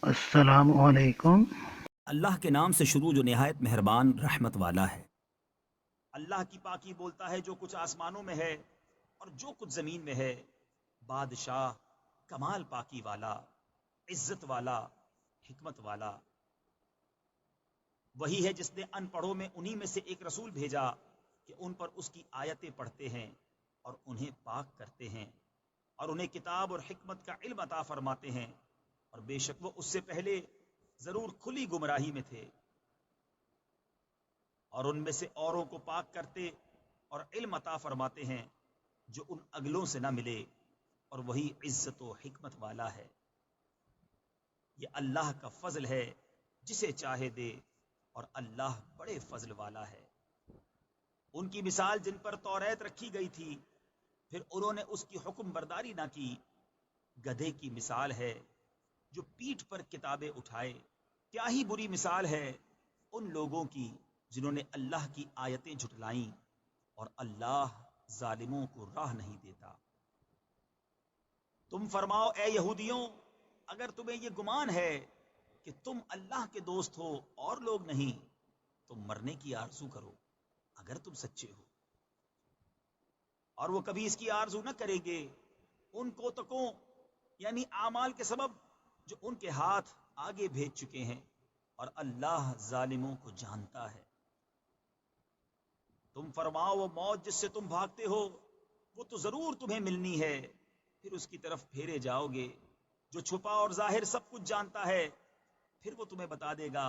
السلام علیکم۔ اللہ کے نام سے شروع جو نہایت مہربان رحمت والا ہے۔ اللہ کی پاکی بولتا ہے جو کچھ آسمانوں میں ہے اور جو کچھ زمین میں ہے۔ بادشاہ، کمال پاکی والا، عزت والا، حکمت والا وہی ہے جس نے ان پڑھوں میں انہی میں سے ایک رسول بھیجا کہ ان پر اس کی آیتیں پڑھتے ہیں اور انہیں پاک کرتے ہیں اور انہیں کتاب اور حکمت کا علم عطا فرماتے ہیں، اور بے شک وہ اس سے پہلے ضرور کھلی گمراہی میں تھے، اور ان میں سے اوروں کو پاک کرتے اور علم عطا فرماتے ہیں جو ان اگلوں سے نہ ملے، اور وہی عزت و حکمت والا ہے۔ یہ اللہ کا فضل ہے جسے چاہے دے، اور اللہ بڑے فضل والا ہے۔ ان کی مثال جن پر توریت رکھی گئی تھی پھر انہوں نے اس کی حکم برداری نہ کی، گدھے کی مثال ہے جو پیٹھ پر کتابیں اٹھائے۔ کیا ہی بری مثال ہے ان لوگوں کی جنہوں نے اللہ کی آیتیں جھٹلائیں، اور اللہ ظالموں کو راہ نہیں دیتا۔ تم فرماؤ اے یہودیوں، اگر تمہیں یہ گمان ہے کہ تم اللہ کے دوست ہو اور لوگ نہیں، تو مرنے کی آرزو کرو اگر تم سچے ہو، اور وہ کبھی اس کی آرزو نہ کریں گے۔ ان کوتکوں یعنی اعمال کے سبب جو ان کے ہاتھ آگے بھیج چکے ہیں، اور اللہ ظالموں کو جانتا ہے۔ تم فرماؤ وہ موت جس سے تم بھاگتے ہو وہ تو ضرور تمہیں ملنی ہے، پھر اس کی طرف پھیرے جاؤ گے۔ جو چھپا اور ظاہر سب کچھ جانتا ہے، پھر وہ تمہیں بتا دے گا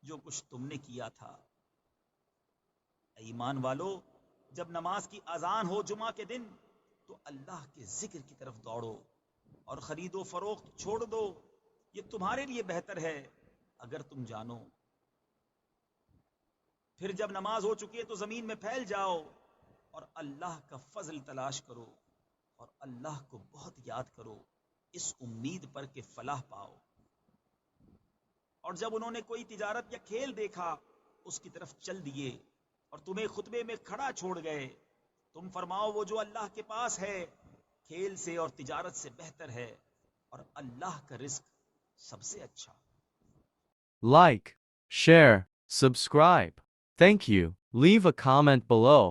جو کچھ تم نے کیا تھا۔ اے ایمان والو، جب نماز کی اذان ہو جمعہ کے دن تو اللہ کے ذکر کی طرف دوڑو اور خرید و فروخت چھوڑ دو، یہ تمہارے لیے بہتر ہے اگر تم جانو۔ پھر جب نماز ہو چکی ہے تو زمین میں پھیل جاؤ اور اللہ کا فضل تلاش کرو، اور اللہ کو بہت یاد کرو اس امید پر کہ فلاح پاؤ۔ اور جب انہوں نے کوئی تجارت یا کھیل دیکھا اس کی طرف چل دیے اور تمہیں خطبے میں کھڑا چھوڑ گئے۔ تم فرماؤ وہ جو اللہ کے پاس ہے کھیل سے اور تجارت سے بہتر ہے، اور اللہ کا رزق سب سے اچھا۔ Like, share, subscribe. Thank you. Leave a comment below.